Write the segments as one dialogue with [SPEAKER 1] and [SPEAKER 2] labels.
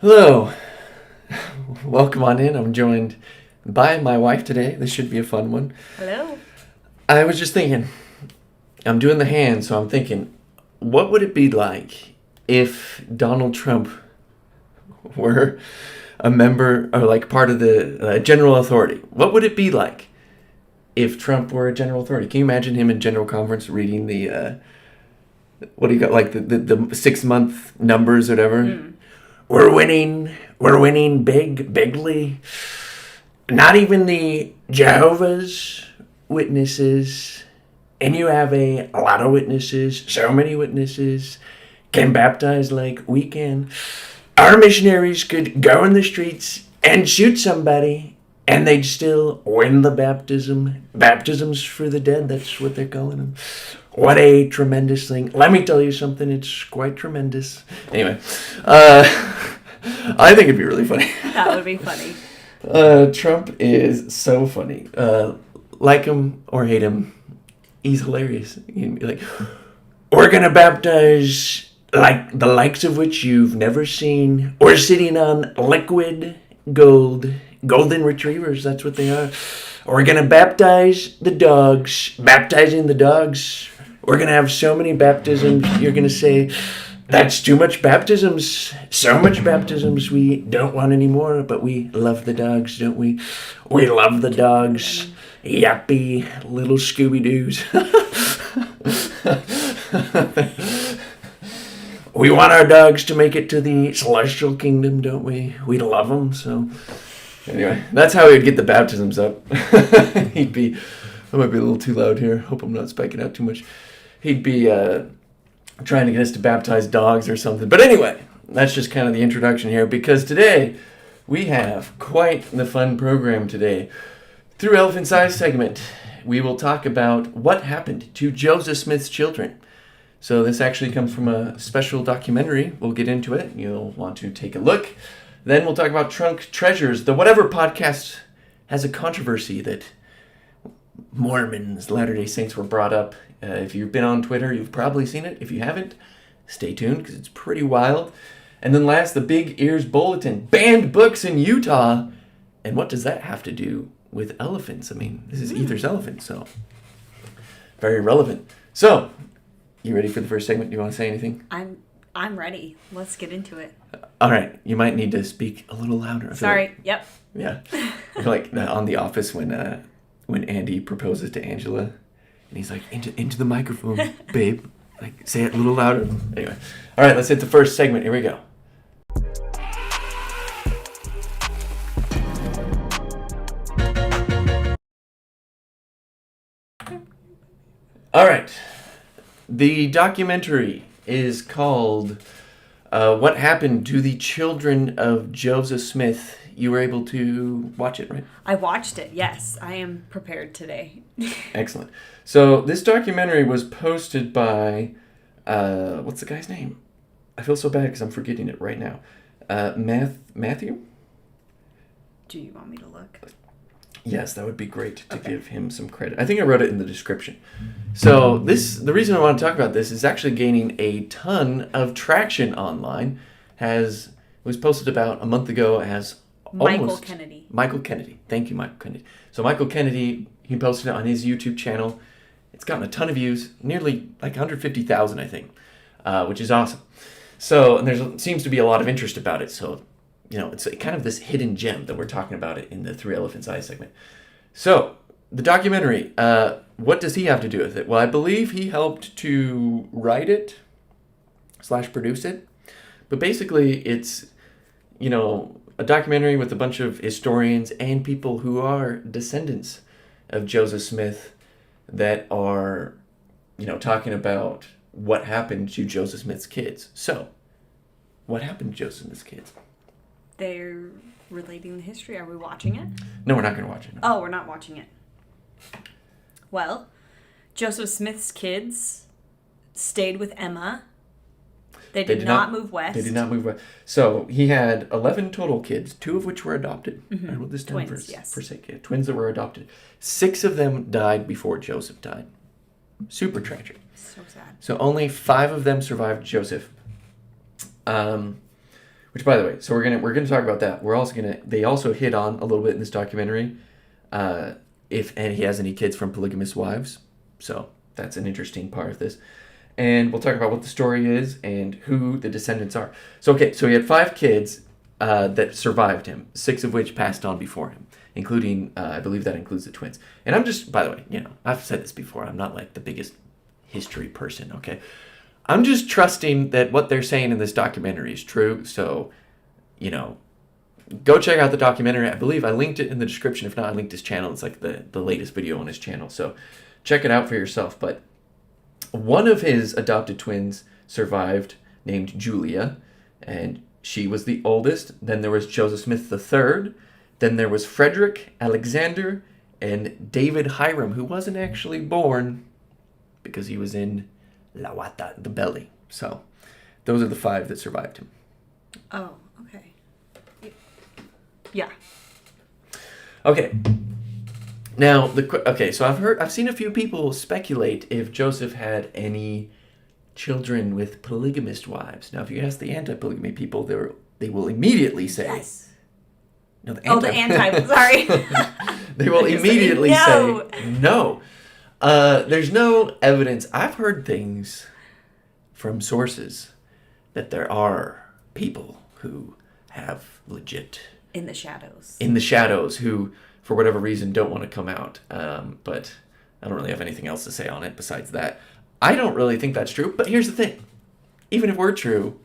[SPEAKER 1] Hello. Welcome on in. I'm joined by my wife today. This should be a fun one.
[SPEAKER 2] Hello.
[SPEAKER 1] I was just thinking, I'm doing the hand, so I'm thinking, what would it be like if Donald Trump were a member or like part of the general authority? What would it be like if Trump were a general authority? Can you imagine him in general conference reading the, what do you got, like the 6 month numbers or whatever?
[SPEAKER 2] Mm.
[SPEAKER 1] We're winning bigly. Not even the Jehovah's Witnesses, and you have a lot of witnesses, so many witnesses, can baptize like we can. Our missionaries could go in the streets and shoot somebody, and they'd still win the baptism. Baptisms for the dead, that's what they're calling them. What a tremendous thing. Let me tell you something, it's quite tremendous. Anyway, I think it'd be really funny.
[SPEAKER 2] That would be funny.
[SPEAKER 1] Trump is so funny. Like him or hate him, he's hilarious. He'd be like, we're going to baptize like the likes of which you've never seen. We're sitting on liquid gold. Golden retrievers, that's what they are. We're going to baptize the dogs. Baptizing the dogs. We're going to have so many baptisms, you're going to say, that's too much baptisms. So much baptisms we don't want anymore, but we love the dogs, don't we? We love the dogs. Yappy little Scooby-Doos. We want our dogs to make it to the celestial kingdom, don't we? We love them, so... Anyway, that's how he'd get the baptisms up. He'd be... I might be a little too loud here. Hope I'm not spiking out too much. He'd be trying to get us to baptize dogs or something. But anyway, that's just kind of the introduction here, because today we have quite the fun program today. Through Elephant Size segment, we will talk about what happened to Joseph Smith's children. So this actually comes from a special documentary. We'll get into it. You'll want to take a look. Then we'll talk about Trunk Treasures, the Whatever podcast has a controversy that Mormons, Latter-day Saints were brought up. If you've been on Twitter, you've probably seen it. If you haven't, stay tuned because it's pretty wild. And then last, the Big Ears Bulletin, banned books in Utah. And what does that have to do with elephants? I mean, this is Ether's elephant, so very relevant. So, you ready for the first segment? Do you want to say anything?
[SPEAKER 2] I'm ready. Let's get into it.
[SPEAKER 1] All right. You might need to speak a little louder.
[SPEAKER 2] Sorry. Yep.
[SPEAKER 1] Yeah. Like on The Office when Andy proposes to Angela, and he's like, into the microphone, babe. Like, say it a little louder. Anyway. All right, let's hit the first segment. Here we go. All right. The documentary is called What Happened to the Children of Joseph Smith. You were able to watch it, right?
[SPEAKER 2] I watched it, yes. I am prepared today.
[SPEAKER 1] Excellent. So this documentary was posted by, what's the guy's name? I feel so bad because I'm forgetting it right now. Matthew?
[SPEAKER 2] Do you want me to look?
[SPEAKER 1] Yes, that would be great to give him some credit. I think I wrote it in the description. So the reason I want to talk about this is actually gaining a ton of traction online. It was posted about a month ago as
[SPEAKER 2] Michael Kennedy.
[SPEAKER 1] Michael Kennedy. Thank you, Michael Kennedy. So Michael Kennedy, he posted it on his YouTube channel. It's gotten a ton of views, nearly like 150,000, I think, which is awesome. So and there seems to be a lot of interest about it. So, it's kind of this hidden gem that we're talking about it in the Three Elephants Eye segment. So the documentary, what does he have to do with it? Well, I believe he helped to write it / produce it. But basically, it's, a documentary with a bunch of historians and people who are descendants of Joseph Smith that are, talking about what happened to Joseph Smith's kids. So, what happened to Joseph Smith's kids?
[SPEAKER 2] They're relating the history. Are we watching it?
[SPEAKER 1] No, we're not going to watch it. No.
[SPEAKER 2] Oh, we're not watching it. Well, Joseph Smith's kids stayed with Emma. They did not move west.
[SPEAKER 1] They did not move west. So he had 11 total kids, 2 of which were adopted.
[SPEAKER 2] Mm-hmm.
[SPEAKER 1] I wrote this down
[SPEAKER 2] Twins, yes.
[SPEAKER 1] for sake. Yeah, twins that were adopted. 6 of them died before Joseph died. Super tragic.
[SPEAKER 2] So sad.
[SPEAKER 1] So only 5 of them survived Joseph. Which, by the way, so we're gonna talk about that. They also hit on a little bit in this documentary, if and he has any kids from polygamous wives. So that's an interesting part of this. And we'll talk about what the story is and who the descendants are. So he had 5 kids that survived him, 6 of which passed on before him, including, I believe that includes the twins. And I'm just, by the way, I've said this before, I'm not like the biggest history person, okay? I'm just trusting that what they're saying in this documentary is true. So, go check out the documentary. I believe I linked it in the description. If not, I linked his channel. It's like the latest video on his channel. So check it out for yourself. But one of his adopted twins survived, named Julia, and she was the oldest. Then there was Joseph Smith III. Then there was Frederick, Alexander, and David Hyrum, who wasn't actually born because he was in La Wata, the belly. So those are the 5 that survived him.
[SPEAKER 2] Oh, okay. Yeah.
[SPEAKER 1] Okay. Now, so I've seen a few people speculate if Joseph had any children with polygamist wives. Now, if you ask the anti-polygamy people, they will immediately say...
[SPEAKER 2] Yes.
[SPEAKER 1] No,
[SPEAKER 2] the anti... Sorry.
[SPEAKER 1] They will immediately say no. There's no evidence. I've heard things from sources that there are people who have legit...
[SPEAKER 2] In the shadows.
[SPEAKER 1] In the shadows, who, for whatever reason, don't want to come out. But I don't really have anything else to say on it besides that. I don't really think that's true, but here's the thing. Even if we're true...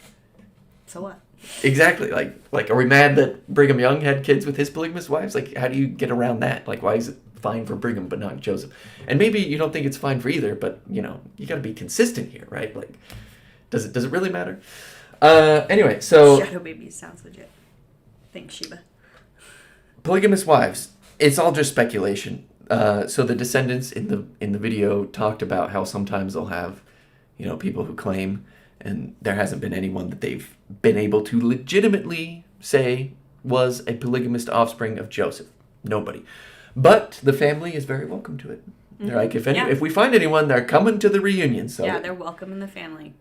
[SPEAKER 2] So what?
[SPEAKER 1] Exactly. Like, are we mad that Brigham Young had kids with his polygamous wives? Like, how do you get around that? Like, why is it fine for Brigham but not Joseph? And maybe you don't think it's fine for either, but, you got to be consistent here, right? Like, does it really matter? Anyway, so...
[SPEAKER 2] Shadow baby sounds legit. Thanks, Sheba.
[SPEAKER 1] Polygamous wives. It's all just speculation. So the descendants in the video talked about how sometimes they'll have, people who claim, and there hasn't been anyone that they've been able to legitimately say was a polygamist offspring of Joseph. Nobody. But the family is very welcome to it. Mm-hmm. They're like, if we find anyone, they're coming to the reunion. So
[SPEAKER 2] yeah, they're welcome in the family.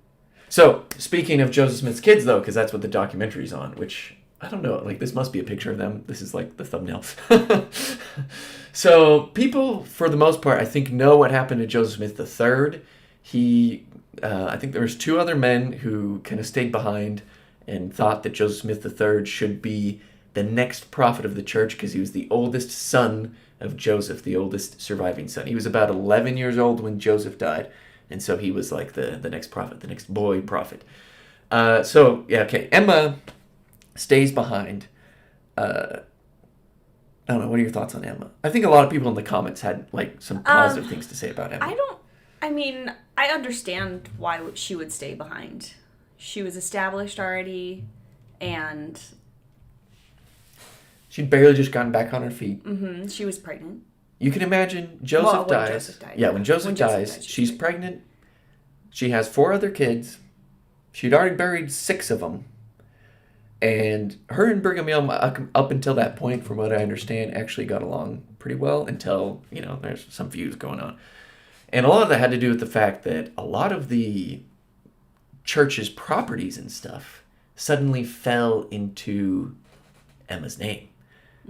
[SPEAKER 1] So, speaking of Joseph Smith's kids, though, because that's what the documentary's on, which... I don't know, like, this must be a picture of them. This is, like, the thumbnail. So, people, for the most part, I think, know what happened to Joseph Smith III. I think there was 2 other men who kind of stayed behind and thought that Joseph Smith III should be the next prophet of the church because he was the oldest son of Joseph, the oldest surviving son. He was about 11 years old when Joseph died, and so he was, like, the next prophet, the next boy prophet. Emma... stays behind. I don't know. What are your thoughts on Emma? I think a lot of people in the comments had like some positive things to say about Emma.
[SPEAKER 2] I understand why she would stay behind. She was established already, and
[SPEAKER 1] she'd barely just gotten back on her feet.
[SPEAKER 2] Mm-hmm. She was pregnant.
[SPEAKER 1] You can imagine Joseph dies.
[SPEAKER 2] Joseph died.
[SPEAKER 1] Yeah, when Joseph dies, she's pregnant. She has 4 other kids. She'd already buried 6 of them. And her and Brigham Young, up until that point, from what I understand, actually got along pretty well until, there's some feuds going on. And a lot of that had to do with the fact that a lot of the church's properties and stuff suddenly fell into Emma's name.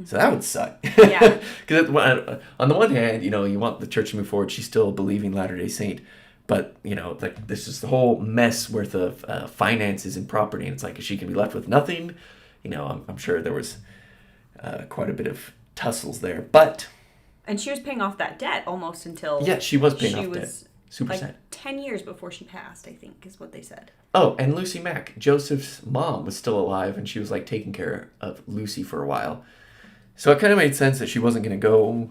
[SPEAKER 1] So that would suck. Yeah. Because on the one hand, you want the church to move forward. She's still a believing Latter-day Saint. But, this is the whole mess worth of finances and property. And it's like, she can be left with nothing. I'm sure there was quite a bit of tussles there. But...
[SPEAKER 2] And she was paying off that debt almost until...
[SPEAKER 1] Yeah, she was paying off debt. Super sad.
[SPEAKER 2] 10 years before she passed, I think, is what they said.
[SPEAKER 1] Oh, and Lucy Mack, Joseph's mom, was still alive. And she was, taking care of Lucy for a while. So it kind of made sense that she wasn't going to go...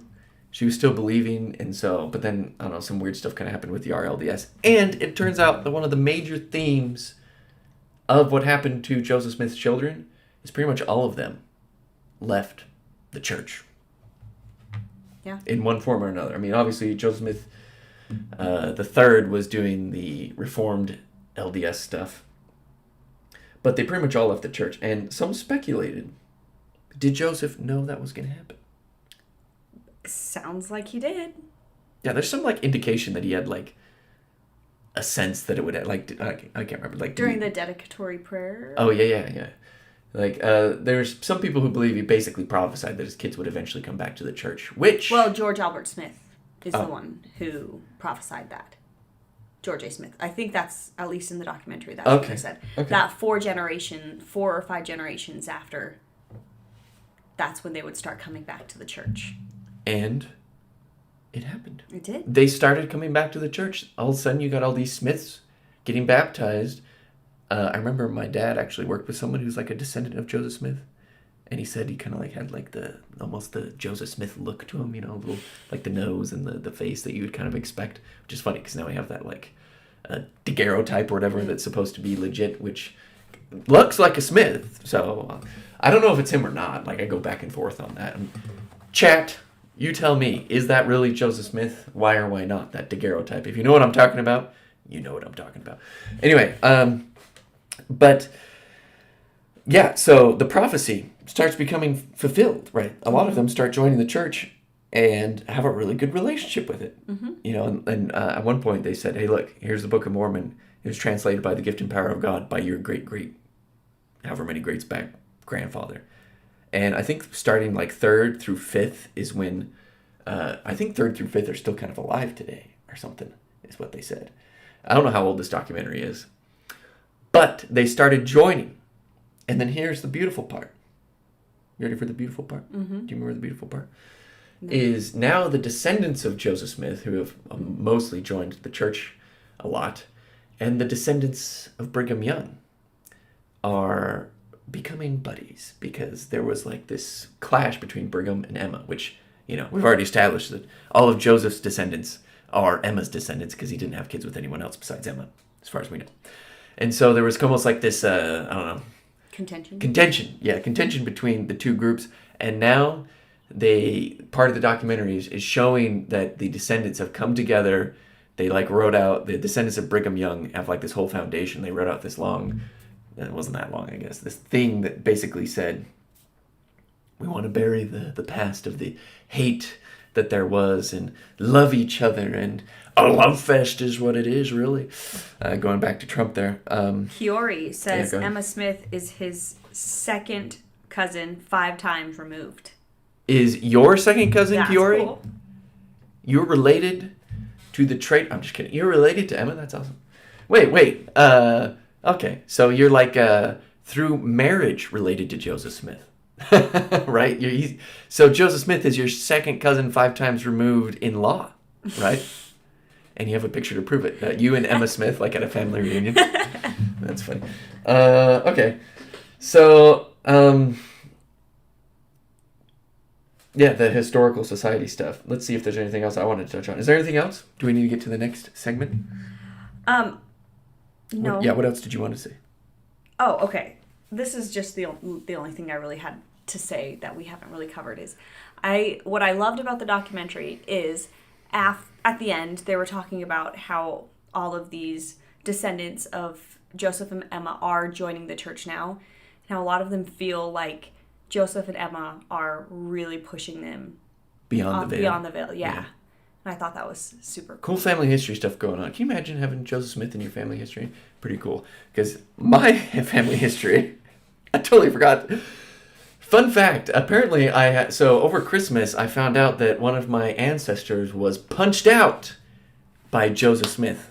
[SPEAKER 1] She was still believing, and so, but then, I don't know, some weird stuff kind of happened with the RLDS. And it turns out that one of the major themes of what happened to Joseph Smith's children is pretty much all of them left the church.
[SPEAKER 2] Yeah.
[SPEAKER 1] In one form or another. I mean, obviously, Joseph Smith the third was doing the Reformed LDS stuff. But they pretty much all left the church. And some speculated, did Joseph know that was going to happen?
[SPEAKER 2] Sounds like he did.
[SPEAKER 1] Yeah, there's some indication that he had a sense that it would I can't remember
[SPEAKER 2] during the dedicatory prayer.
[SPEAKER 1] Oh yeah. Like, there's some people who believe he basically prophesied that his kids would eventually come back to the church, which...
[SPEAKER 2] Well, George Albert Smith is the one who prophesied that. George A. Smith. I think that's, at least in the documentary, that's what he said.
[SPEAKER 1] Okay.
[SPEAKER 2] That 4 or 5 generations after, that's when they would start coming back to the church.
[SPEAKER 1] And it happened.
[SPEAKER 2] It did.
[SPEAKER 1] They started coming back to the church. All of a sudden, you got all these Smiths getting baptized. I remember my dad actually worked with someone who's like a descendant of Joseph Smith. And he said he kind of like had like almost the Joseph Smith look to him, little like the nose and the face that you would kind of expect, which is funny because now we have that like daguerreotype or whatever that's supposed to be legit, which looks like a Smith. So I don't know if it's him or not. Like I go back and forth on that. And chat, you tell me, is that really Joseph Smith? Why or why not that daguerreotype? If you know what I'm talking about, you know what I'm talking about. Anyway, but yeah, so the prophecy starts becoming fulfilled, right? A lot of them start joining the church and have a really good relationship with it. Mm-hmm. And at one point they said, hey, look, here's the Book of Mormon. It was translated by the gift and power of God by your great, however many greats back, grandfather. And I think starting like 3rd through 5th is when, I think 3rd through 5th are still kind of alive today or something, is what they said. I don't know how old this documentary is. But they started joining. And then here's the beautiful part. You ready for the beautiful part? Mm-hmm. Do you remember the beautiful part? No. Is now the descendants of Joseph Smith, who have mostly joined the church a lot, and the descendants of Brigham Young are becoming buddies because there was like this clash between Brigham and Emma, which, we've already established that all of Joseph's descendants are Emma's descendants because he didn't have kids with anyone else besides Emma, as far as we know. And so there was almost like this, I don't know, Contention between the two groups. And now part of the documentary is showing that the descendants have come together. They wrote out, the descendants of Brigham Young have like this whole foundation. They wrote out this long, it wasn't that long, I guess, this thing that basically said, we want to bury the past of the hate that there was and love each other, and a love fest is what it is, really. Going back to Trump there.
[SPEAKER 2] Kiori says Emma Smith is his second cousin 5 times removed.
[SPEAKER 1] Is your second cousin Kiori?
[SPEAKER 2] Cool.
[SPEAKER 1] You're related to the I'm just kidding. You're related to Emma? That's awesome. Wait. Okay. So you're like through marriage related to Joseph Smith. Right? So Joseph Smith is your second cousin 5 times removed in law, right? And you have a picture to prove it. You and Emma Smith, like at a family reunion. That's funny. Okay. So, yeah, the historical society stuff. Let's see if there's anything else I wanted to touch on. Is there anything else? Do we need to get to the next segment?
[SPEAKER 2] No.
[SPEAKER 1] What else did you want to say?
[SPEAKER 2] Oh, okay. This is just the only thing I really had to say that we haven't really covered is what I loved about the documentary is at the end they were talking about how all of these descendants of Joseph and Emma are joining the church now, and how a lot of them feel like Joseph and Emma are really pushing them
[SPEAKER 1] beyond the
[SPEAKER 2] veil. Yeah. And I thought that was super
[SPEAKER 1] cool family history stuff going on. Can you imagine having Joseph Smith in your family history? Pretty cool. Because my family history, I totally forgot. Fun fact, apparently so over Christmas I found out that one of my ancestors was punched out by Joseph Smith.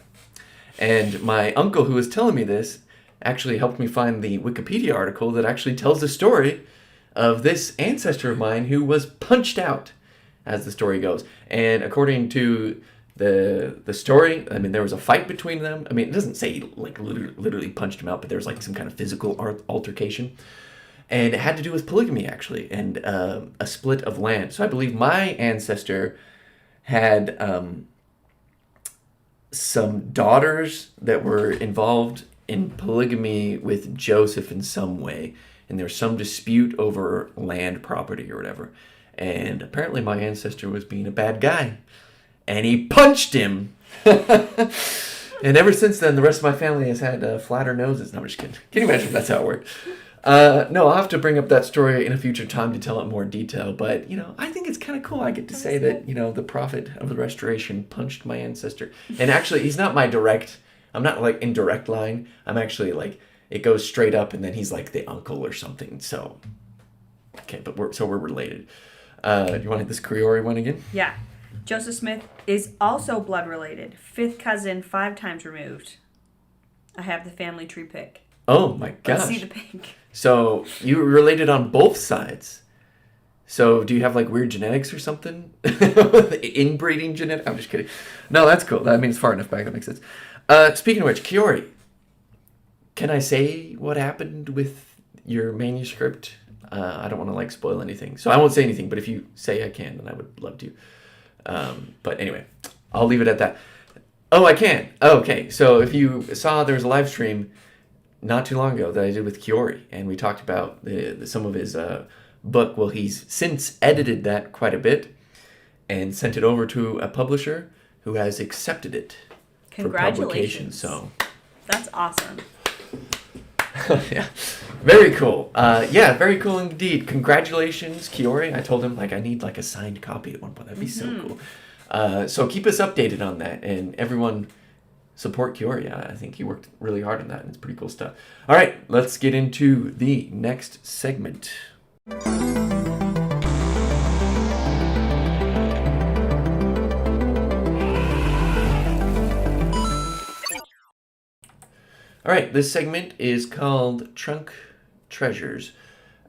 [SPEAKER 1] And my uncle who was telling me this actually helped me find the Wikipedia article that actually tells the story of this ancestor of mine who was punched out, as the story goes. And according to the story, I mean, there was a fight between them. I mean, it doesn't say like literally punched him out, but there was like some kind of physical altercation. And it had to do with polygamy, actually, and a split of land. So I believe my ancestor had some daughters that were involved in polygamy with Joseph in some way. And there was some dispute over land property or whatever. And apparently my ancestor was being a bad guy. And he punched him. And ever since then, the rest of my family has had flatter noses. No, I'm just kidding. Can you imagine if that's how it worked? No, I'll have to bring up that story in a future time to tell it in more detail. But, I think it's kind of cool. I get to say that, the prophet of the restoration punched my ancestor. And actually, he's not I'm not like in direct line. I'm actually like it goes straight up, and then he's like the uncle or something. So, okay, but we're related. Do you want to hit this Criori one again?
[SPEAKER 2] Yeah. Joseph Smith is also blood related. 5th cousin, 5 times removed. I have the family tree pic.
[SPEAKER 1] Oh my gosh.
[SPEAKER 2] Let's see the pic.
[SPEAKER 1] So you were related on both sides. So do you have like weird genetics or something? Inbreeding genetics? I'm just kidding. No, that's cool. I mean, it's far enough back. That makes sense. Speaking of which, Kiori, can I say what happened with your manuscript? I don't want to like spoil anything, so I won't say anything. But if you say I can, then I would love to. But anyway, I'll leave it at that. Oh, I can. Oh, okay. So if you saw, there was a live stream not too long ago that I did with Kiori, and we talked about some of his book. Well, he's since edited that quite a bit and sent it over to a publisher who has accepted it for publication. So
[SPEAKER 2] that's awesome.
[SPEAKER 1] Yeah, very cool. Yeah, very cool indeed. Congratulations, Kiori. I told him like I need like a signed copy at one point. That'd be so cool. So keep us updated on that, and everyone support Kiori. I think he worked really hard on that, and it's pretty cool stuff. All right, let's get into the next segment. All right, this segment is called Trunk Treasures,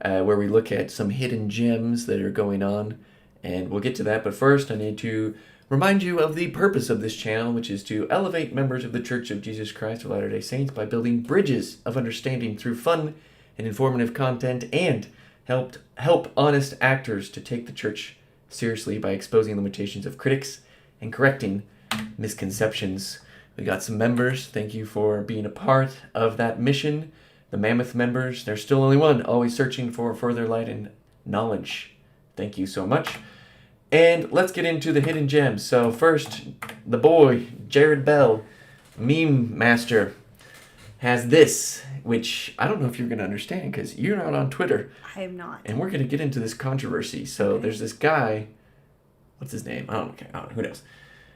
[SPEAKER 1] where we look at some hidden gems that are going on, and we'll get to that. But first, I need to remind you of the purpose of this channel, which is to elevate members of the Church of Jesus Christ of Latter-day Saints by building bridges of understanding through fun and informative content, and help honest actors to take the church seriously by exposing limitations of critics and correcting misconceptions. We got some members. Thank you for being a part of that mission. The Mammoth members, there's still only one, always searching for further light and knowledge. Thank you so much. And let's get into the hidden gems. So first, the boy, Jared Bell, meme master, has this, which I don't know if you're going to understand because you're not on Twitter.
[SPEAKER 2] I am not.
[SPEAKER 1] And we're going to get into this controversy. So there's this guy, what's his name? I don't know, who knows?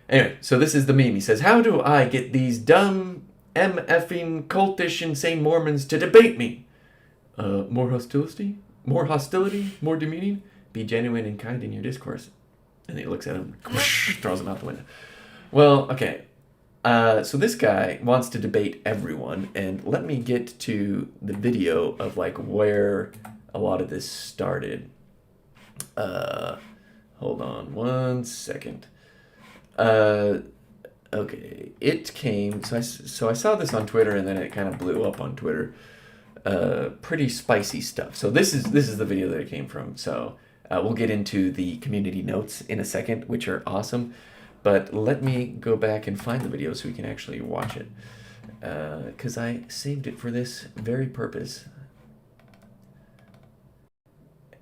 [SPEAKER 1] Anyway, so this is the meme. He says, "How do I get these dumb, MFing, cultish, insane Mormons to debate me? More hostility? More demeaning? Be genuine and kind in your discourse." And he looks at him, whoosh, throws him out the window. Well, okay. So this guy wants to debate everyone, and let me get to the video of like where a lot of this started. Hold on one second. Okay, it came. So I saw this on Twitter, and then it kind of blew up on Twitter. Pretty spicy stuff. So this is the video that it came from. So we'll get into the community notes in a second, which are awesome. But let me go back and find the video so we can actually watch it, because I saved it for this very purpose.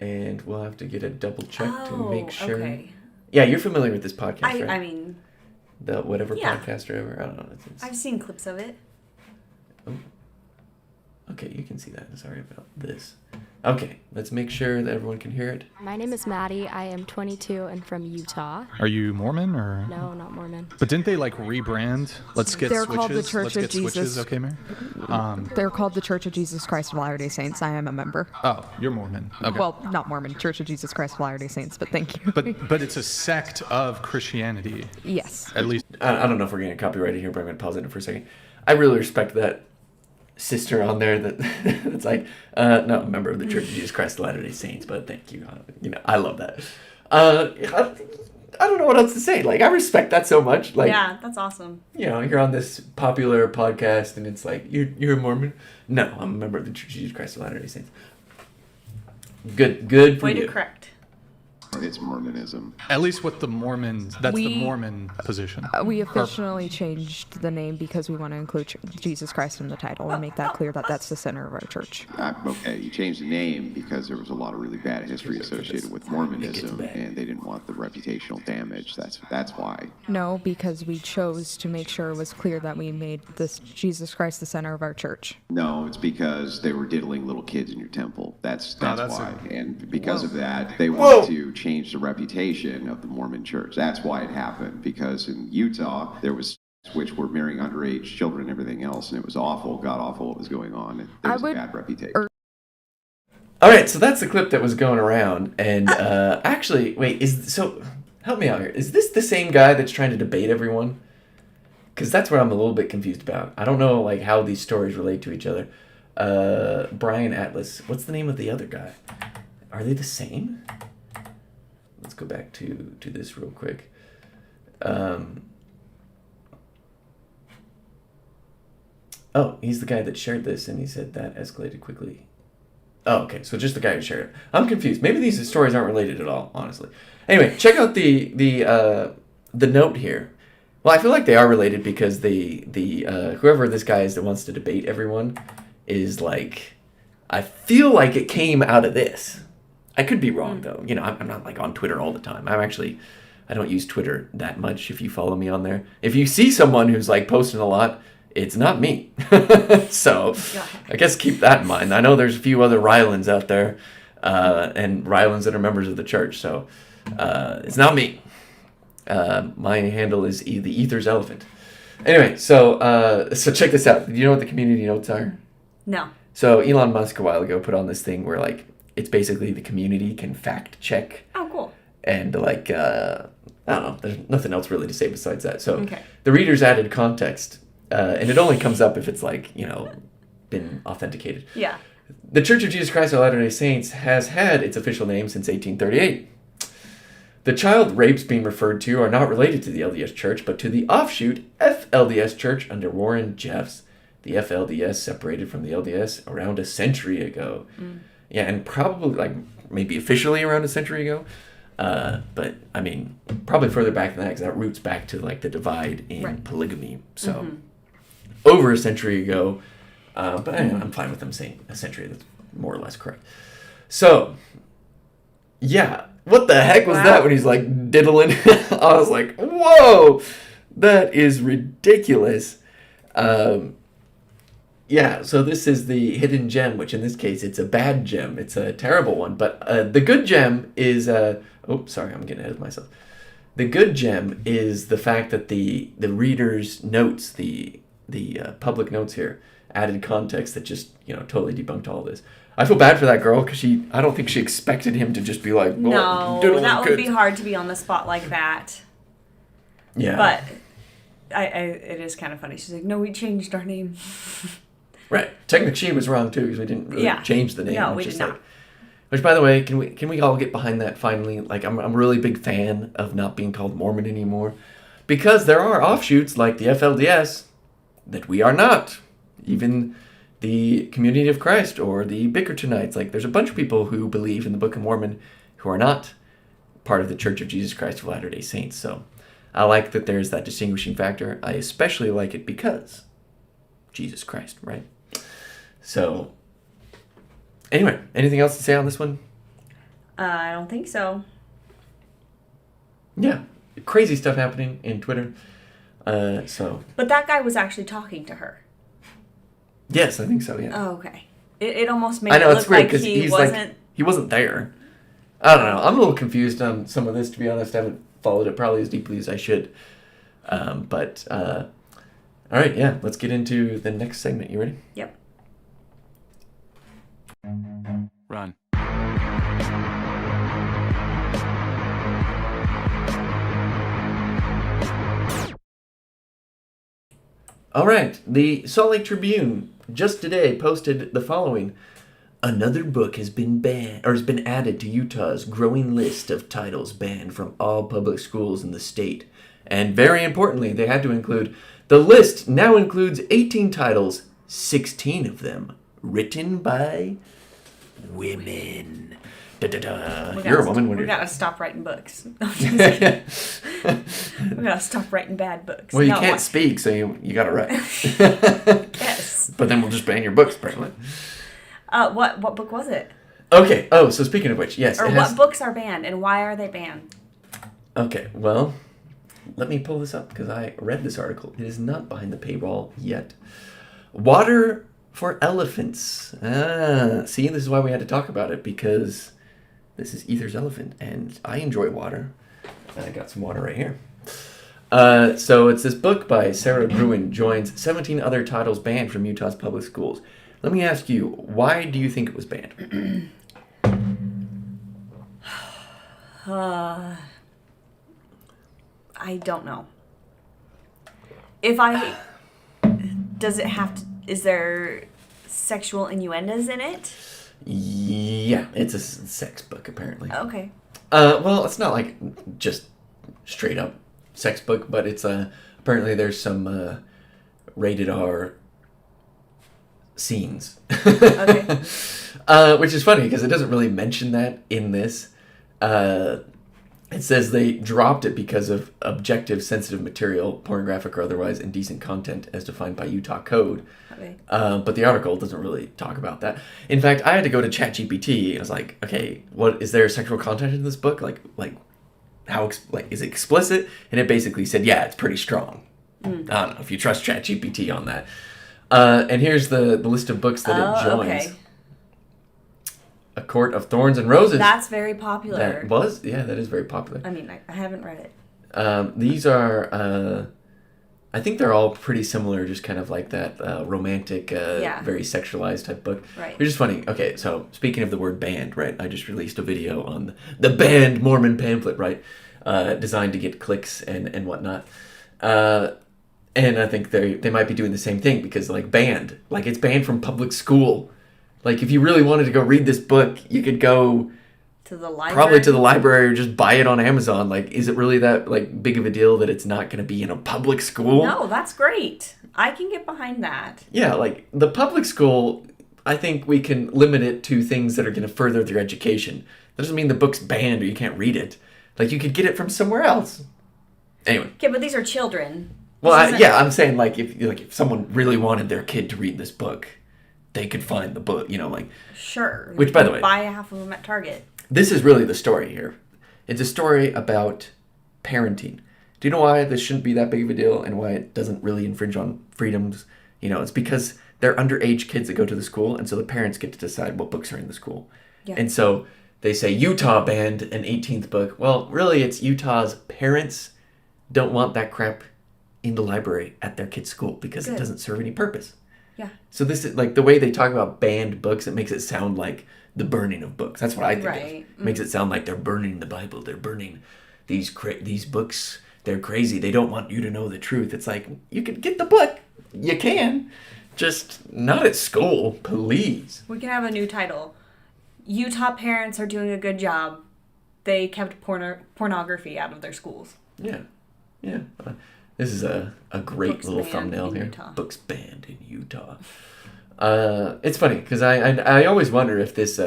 [SPEAKER 1] And we'll have to get a double check to make sure. Okay. Yeah, you're familiar with this podcast, right?
[SPEAKER 2] I mean...
[SPEAKER 1] The whatever podcast or ever. I don't know.
[SPEAKER 2] I've seen clips of it.
[SPEAKER 1] Oh. Okay, you can see that. Sorry about this. Okay, let's make sure that everyone can hear it.
[SPEAKER 3] My name is Maddie. I am 22 and from Utah.
[SPEAKER 4] Are you Mormon or?
[SPEAKER 3] No, not Mormon.
[SPEAKER 4] But didn't they like rebrand? Let's get
[SPEAKER 5] They're
[SPEAKER 4] switches.
[SPEAKER 5] called the Church
[SPEAKER 4] Let's
[SPEAKER 5] of
[SPEAKER 4] get
[SPEAKER 5] Jesus.
[SPEAKER 4] switches, okay, Mary?
[SPEAKER 5] They're called the Church of Jesus Christ of Latter-day Saints. I am a member.
[SPEAKER 4] Oh, you're Mormon. Okay.
[SPEAKER 5] Well, not Mormon. Church of Jesus Christ of Latter-day Saints, but thank you.
[SPEAKER 4] But it's a sect of Christianity.
[SPEAKER 5] Yes.
[SPEAKER 4] At least.
[SPEAKER 1] I don't know if we're getting copyrighted here, but I'm going to pause it for a second. I really respect that sister on there that's like, no, I'm a member of the Church of Jesus Christ of Latter-day Saints, but thank you. I love that. I don't know what else to say. Like, I respect that so much. Like,
[SPEAKER 2] yeah, that's awesome.
[SPEAKER 1] You're on this popular podcast, and it's like, you're a Mormon? No, I'm a member of the Church of Jesus Christ of Latter-day Saints. Good for you.
[SPEAKER 2] Way to correct.
[SPEAKER 6] It's Mormonism.
[SPEAKER 4] At least with the Mormons, that's the Mormon position.
[SPEAKER 5] We officially changed the name because we want to include Jesus Christ in the title and make that clear that that's the center of our church.
[SPEAKER 6] Okay, you changed the name because there was a lot of really bad history associated with Mormonism, and they didn't want the reputational damage. That's why.
[SPEAKER 5] No, because we chose to make sure it was clear that we made this Jesus Christ the center of our church.
[SPEAKER 6] No, it's because they were diddling little kids in your temple. That's why. And because of that, they wanted to change the reputation of the Mormon church. That's why it happened, because in Utah there was which were marrying underage children and everything else, and it was awful, god awful what was going on. There was a bad reputation.
[SPEAKER 1] All right, so that's the clip that was going around, and actually, wait, help me out here. Is this the same guy that's trying to debate everyone? Because that's what I'm a little bit confused about. I don't know like how these stories relate to each other. Brian Atlas. What's the name of the other guy? Are they the same? Let's go back to this real quick. Oh, he's the guy that shared this, and he said that escalated quickly. Oh, okay. So just the guy who shared it. I'm confused. Maybe these stories aren't related at all, honestly. Anyway, check out the note here. Well, I feel like they are related because whoever this guy is that wants to debate everyone is like, I feel like it came out of this. I could be wrong though. You know, I'm not like on Twitter all the time. I don't use Twitter that much. If you follow me on there, if you see someone who's like posting a lot, it's not me. So I guess keep that in mind. I know there's a few other Rylands out there, and Rylands that are members of the church. So it's not me. My handle is the Ether's Elephant. Anyway, so check this out. Do you know what the community notes are?
[SPEAKER 2] No.
[SPEAKER 1] So Elon Musk a while ago put on this thing where like it's basically the community can fact check.
[SPEAKER 2] Oh, cool.
[SPEAKER 1] And like I don't know, there's nothing else really to say besides that. So
[SPEAKER 2] Okay.
[SPEAKER 1] the readers added context, and it only comes up if it's like been authenticated.
[SPEAKER 2] Yeah.
[SPEAKER 1] The Church of Jesus Christ of Latter-day Saints has had its official name since 1838. The child rapes being referred to are not related to the LDS Church, but to the offshoot FLDS Church under Warren Jeffs. The FLDS separated from the LDS around a century ago. Yeah, and probably like maybe officially around a century ago. But I mean, probably further back than that because that roots back to like the divide in polygamy. So over a century ago. But I'm fine with them saying a century. That's more or less correct. So, yeah. What the heck was that when he's like diddling? I was like, whoa, that is ridiculous. Yeah, so this is the hidden gem, which in this case, it's a bad gem. It's a terrible one. But the good gem is... sorry, I'm getting ahead of myself. The good gem is the fact that the reader's notes, the public notes here, added context that just, totally debunked all this. I feel bad for that girl because I don't think she expected him to just be like, well,
[SPEAKER 2] no, that would be hard to be on the spot like that.
[SPEAKER 1] Yeah.
[SPEAKER 2] But it is kind of funny. She's like, no, we changed our name.
[SPEAKER 1] Right. Technically, she was wrong too because we didn't really change the name.
[SPEAKER 2] No, we did not.
[SPEAKER 1] Which, by the way, can we all get behind that finally? Like, I'm a really big fan of not being called Mormon anymore because there are offshoots like the FLDS that we are not. Even the Community of Christ or the Bickertonites. Like, there's a bunch of people who believe in the Book of Mormon who are not part of the Church of Jesus Christ of Latter-day Saints. So I like that there's that distinguishing factor. I especially like it because Jesus Christ, right? So anyway, anything else to say on this one?
[SPEAKER 2] I don't think so.
[SPEAKER 1] Yeah, crazy stuff happening in Twitter.
[SPEAKER 2] But that guy was actually talking to her.
[SPEAKER 1] Yes, I think so, yeah.
[SPEAKER 2] Oh, okay. It almost made
[SPEAKER 1] I know,
[SPEAKER 2] it
[SPEAKER 1] it's
[SPEAKER 2] look
[SPEAKER 1] weird
[SPEAKER 2] like
[SPEAKER 1] because
[SPEAKER 2] he wasn't...
[SPEAKER 1] like, he wasn't there. I don't know. I'm a little confused on some of this, to be honest. I haven't followed it probably as deeply as I should. All right, yeah, let's get into the next segment. You ready?
[SPEAKER 2] Yep.
[SPEAKER 4] Run.
[SPEAKER 1] All right, the Salt Lake Tribune just today posted the following. Another book has been added to Utah's growing list of titles banned from all public schools in the state. And very importantly, they had to include, the list now includes 18 titles, 16 of them written by women. You're a woman when
[SPEAKER 2] we
[SPEAKER 1] you're...
[SPEAKER 2] gotta stop writing books. We gotta stop writing bad books.
[SPEAKER 1] Well, you can't speak, so you gotta write.
[SPEAKER 2] Yes.
[SPEAKER 1] But then we'll just ban your books, apparently.
[SPEAKER 2] What book was it?
[SPEAKER 1] Okay. Oh, so speaking of which, yes.
[SPEAKER 2] Or what books are banned and why are they banned?
[SPEAKER 1] Okay, well, let me pull this up because I read this article. It is not behind the paywall yet. Water for elephants. See, this is why we had to talk about it because this is Ether's Elephant and I enjoy water. I got some water right here. So it's this book by Sarah Gruen joins 17 other titles banned from Utah's public schools. Let me ask you, why do you think it was banned?
[SPEAKER 2] I don't know. Does it have to, is there sexual innuendos in it?
[SPEAKER 1] Yeah, it's a sex book, apparently.
[SPEAKER 2] Okay.
[SPEAKER 1] Well, it's not like just straight up sex book, but it's apparently there's some rated R scenes.
[SPEAKER 2] Okay.
[SPEAKER 1] Which is funny because it doesn't really mention that in this. It says they dropped it because of objective sensitive material, pornographic or otherwise, indecent content as defined by Utah code.
[SPEAKER 2] Okay.
[SPEAKER 1] But the article doesn't really talk about that. In fact, I had to go to ChatGPT and I was like, okay, what is there sexual content in this book? Like how is it explicit? And it basically said, yeah, it's pretty strong. I don't know if you trust ChatGPT on that. And here's the list of books that it joins.
[SPEAKER 2] Okay.
[SPEAKER 1] A Court of Thorns and Roses.
[SPEAKER 2] That's very popular.
[SPEAKER 1] That is very popular.
[SPEAKER 2] I mean, I haven't read it.
[SPEAKER 1] These are, I think they're all pretty similar, just kind of like that romantic, very sexualized type book.
[SPEAKER 2] Right.
[SPEAKER 1] Which is funny. Okay, so speaking of the word banned, right? I just released a video on the banned Mormon pamphlet, right? Designed to get clicks and whatnot. And I think they might be doing the same thing because banned, it's banned from public school. Like, if you really wanted to go read this book, you could go
[SPEAKER 2] to the library.
[SPEAKER 1] Probably to the library or just buy it on Amazon. Like, is it really that big of a deal that it's not going to be in a public school?
[SPEAKER 2] No, that's great. I can get behind that.
[SPEAKER 1] Yeah, the public school, I think we can limit it to things that are going to further their education. That doesn't mean the book's banned or you can't read it. You could get it from somewhere else. Anyway.
[SPEAKER 2] Okay, but these are children.
[SPEAKER 1] Well, I'm saying if someone really wanted their kid to read this book, they could find the book,
[SPEAKER 2] Sure.
[SPEAKER 1] Which, by the way,
[SPEAKER 2] buy half of them at Target.
[SPEAKER 1] This is really the story here. It's a story about parenting. Do you know why this shouldn't be that big of a deal and why it doesn't really infringe on freedoms? It's because they're underage kids that go to the school, and so the parents get to decide what books are in the school.
[SPEAKER 2] Yeah.
[SPEAKER 1] And so they say Utah banned an 18th book. Well, really, it's Utah's parents don't want that crap in the library at their kid's school because it doesn't serve any purpose.
[SPEAKER 2] Yeah.
[SPEAKER 1] So this is the way they talk about banned books, it makes it sound like the burning of books. That's what I think of. It makes it sound like they're burning the Bible. They're burning these books. They're crazy. They don't want you to know the truth. It's like, you can get the book. You can. Just not at school, please.
[SPEAKER 2] We can have a new title. Utah parents are doing a good job. They kept pornography out of their schools.
[SPEAKER 1] Yeah. Yeah. This is a great
[SPEAKER 2] Books
[SPEAKER 1] little
[SPEAKER 2] banned
[SPEAKER 1] thumbnail
[SPEAKER 2] in
[SPEAKER 1] here.
[SPEAKER 2] Utah.
[SPEAKER 1] Books banned in Utah. It's funny because I always wonder if this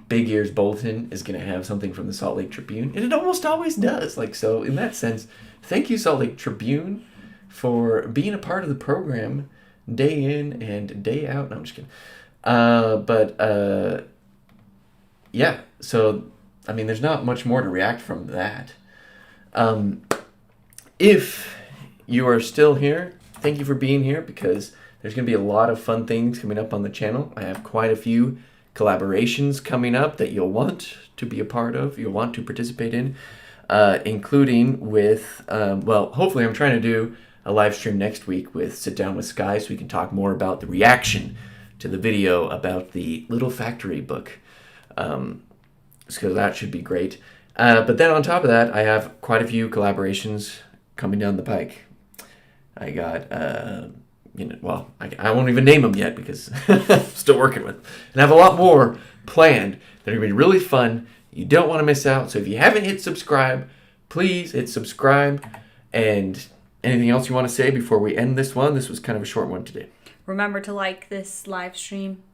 [SPEAKER 1] Big Ears Bulletin is going to have something from the Salt Lake Tribune, and it almost always does. So in that sense, thank you, Salt Lake Tribune, for being a part of the program day in and day out. No, I'm just kidding. Yeah. So I mean, there's not much more to react from that. If you are still here, thank you for being here because there's going to be a lot of fun things coming up on the channel. I have quite a few collaborations coming up that you'll want to be a part of, you'll want to participate in, including with, hopefully I'm trying to do a live stream next week with Sit Down with Sky so we can talk more about the reaction to the video about the Little Factory book. So that should be great. But then on top of that, I have quite a few collaborations coming down the pike. I got, I won't even name them yet because I'm still working with them. And I have a lot more planned that are going to be really fun. You don't want to miss out. So if you haven't hit subscribe, please hit subscribe. And anything else you want to say before we end this one? This was kind of a short one today.
[SPEAKER 2] Remember to like this live stream.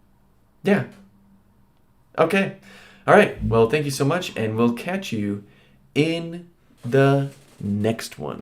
[SPEAKER 1] Yeah. Okay. All right. Well, thank you so much. And we'll catch you in the next one.